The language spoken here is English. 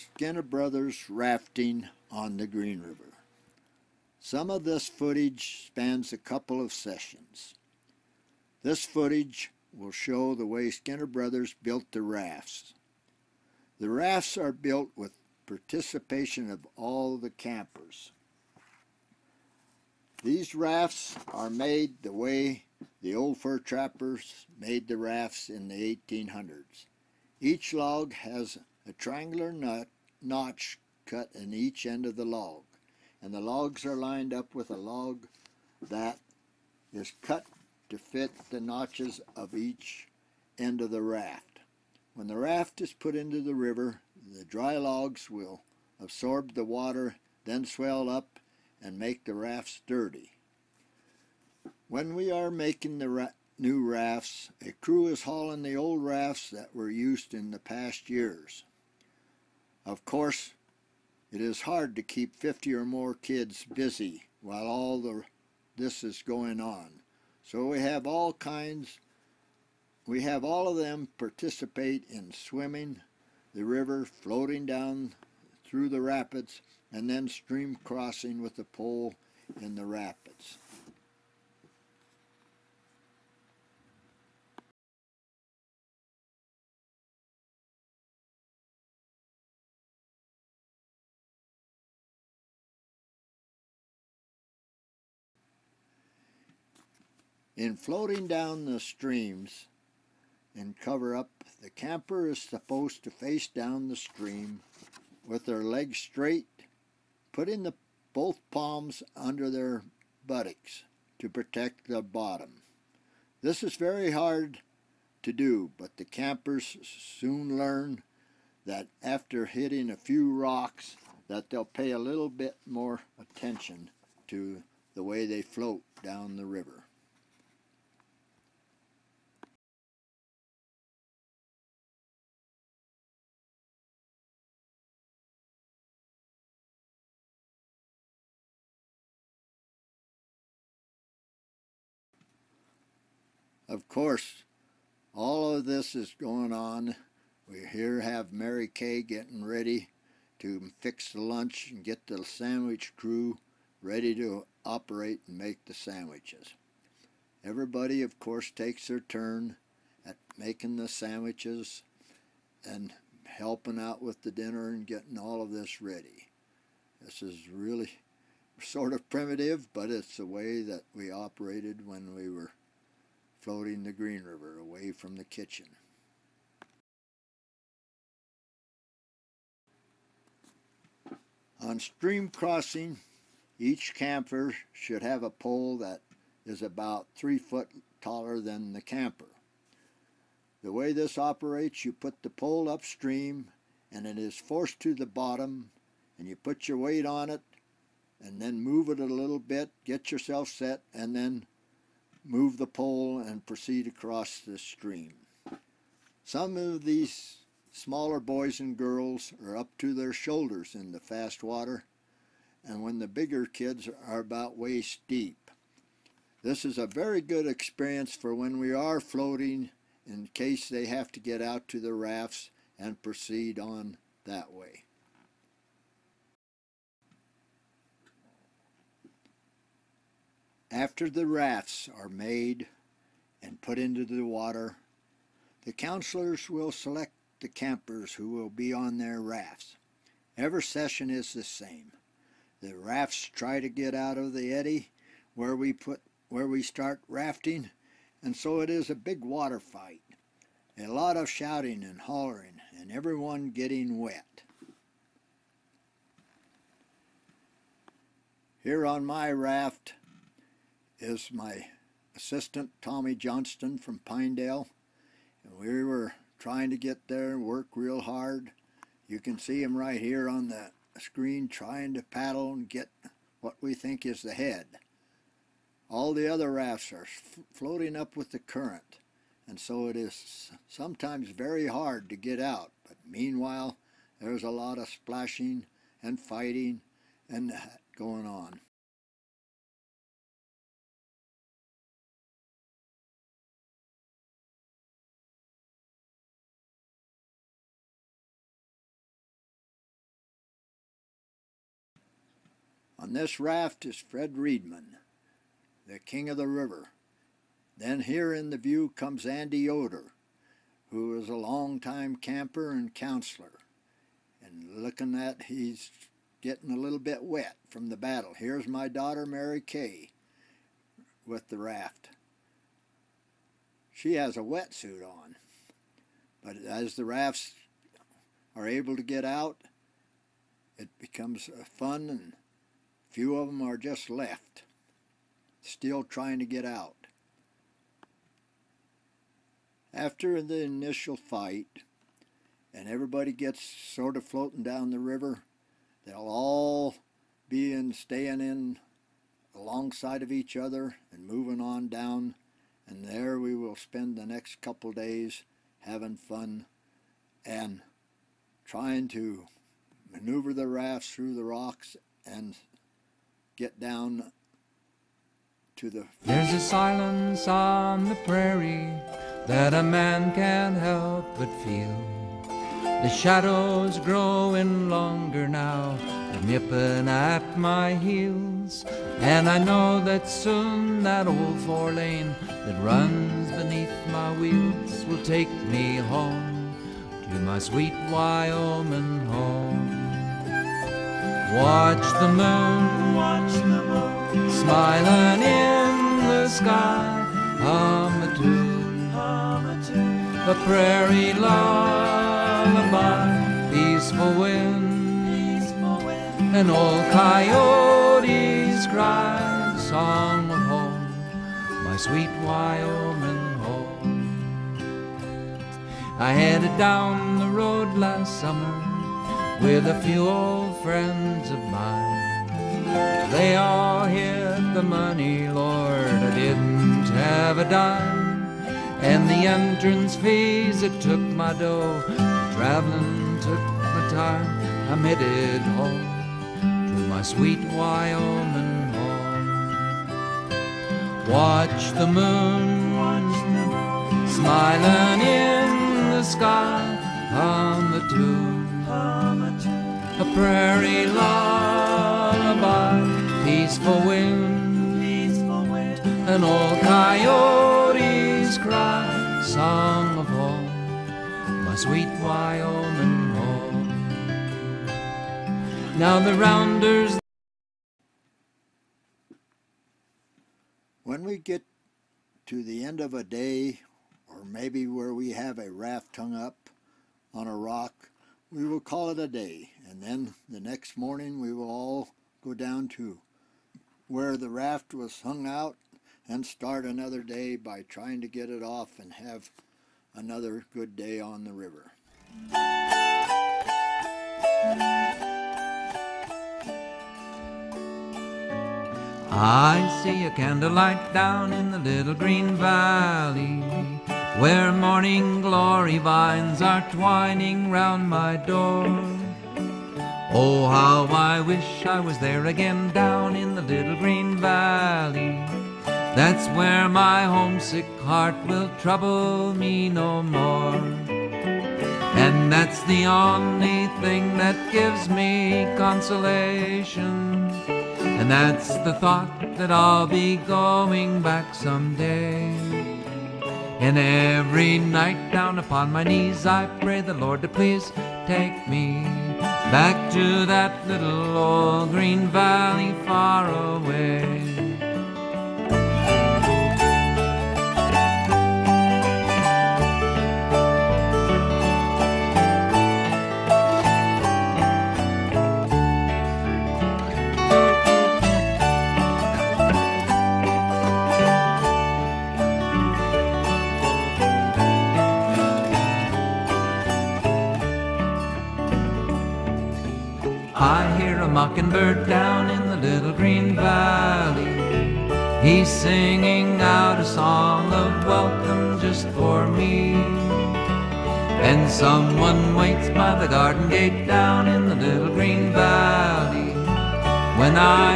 Skinner Brothers rafting on the Green River. Some of this footage spans a couple of sessions. This footage will show the way Skinner Brothers built the rafts. The rafts are built with participation of all the campers. These rafts are made the way the old fur trappers made the rafts in the 1800s. Each log has a triangular notch cut in each end of the log, and the logs are lined up with a log that is cut to fit the notches of each end of the raft. When the raft is put into the river, the dry logs will absorb the water, then swell up and make the raft sturdy. When we are making the new rafts, a crew is hauling the old rafts that were used in the past years. Of course, it is hard to keep 50 or more kids busy while all this is going on. So we have all of them participate in swimming the river, floating down through the rapids, and then stream crossing with the pole in the rapids. In floating down the streams and cover up, the camper is supposed to face down the stream with their legs straight, putting both palms under their buttocks to protect the bottom. This is very hard to do, but the campers soon learn that after hitting a few rocks that they'll pay a little bit more attention to the way they float down the river. Of course, all of this is going on. We here have Mary Kay getting ready to fix the lunch and get the sandwich crew ready to operate and make the sandwiches. Everybody, of course, takes their turn at making the sandwiches and helping out with the dinner and getting all of this ready. This is really sort of primitive, but it's the way that we operated when we were floating the Green River away from the kitchen. On stream crossing, each camper should have a pole that is about 3 foot taller than the camper. The way this operates, you put the pole upstream and it is forced to the bottom, and you put your weight on it and then move it a little bit, get yourself set, and then move the pole and proceed across the stream. Some of these smaller boys and girls are up to their shoulders in the fast water, and when the bigger kids are about waist deep. This is a very good experience for when we are floating in case they have to get out to the rafts and proceed on that way. After the rafts are made and put into the water, the counselors will select the campers who will be on their rafts. Every session is the same. The rafts try to get out of the eddy where we start rafting, and so it is a big water fight. A lot of shouting and hollering, and everyone getting wet. Here on my raft is my assistant, Tommy Johnston from Pinedale, and we were trying to get there and work real hard. You can see him right here on the screen trying to paddle and get what we think is the head. All the other rafts are floating up with the current, and so it is sometimes very hard to get out, but meanwhile there's a lot of splashing and fighting and that going on. On this raft is Fred Reedman, the king of the river. Then here in the view comes Andy Yoder, who is a long-time camper and counselor. And looking at, he's getting a little bit wet from the battle. Here's my daughter Mary Kay with the raft. She has a wetsuit on, but as the rafts are able to get out, it becomes fun, and few of them are just left, still trying to get out. After the initial fight, and everybody gets sort of floating down the river, they'll all be staying in alongside of each other and moving on down, and there we will spend the next couple days having fun and trying to maneuver the rafts through the rocks and get down to the... There's a silence on the prairie that a man can't help but feel. The shadows growing longer now, they're nipping at my heels. And I know that soon that old 4-lane that runs beneath my wheels will take me home to my sweet Wyoming home. Watch the moon, smiling in the sky, hum a tune, a prairie lullaby, peaceful wind, an old coyote's cry, song of home, my sweet Wyoming home. I headed down the road last summer with a few old friends of mine. They all hit the money, Lord, I didn't have a dime. And the entrance fees that took my dough, traveling took my time. I'm headed home to my sweet Wyoming home. Watch the moon, smiling in the sky, hum a tune, a prairie lullaby, peaceful wind, an old coyote's cry, song of home, my sweet Wyoming home. Now the rounders... When we get to the end of a day, or maybe where we have a raft hung up on a rock, we will call it a day, and then the next morning we will all go down to where the raft was hung out and start another day by trying to get it off and have another good day on the river. I see a candlelight down in the little green valley, where morning glory vines are twining round my door. Oh, how I wish I was there again down in the little green valley. That's where my homesick heart will trouble me no more. And that's the only thing that gives me consolation. And that's the thought that I'll be going back someday. And every night down upon my knees I pray the Lord to please take me back to that little old green valley far away. I hear a mockingbird down in the little green valley. He's singing out a song of welcome just for me. And someone waits by the garden gate down in the little green valley. When I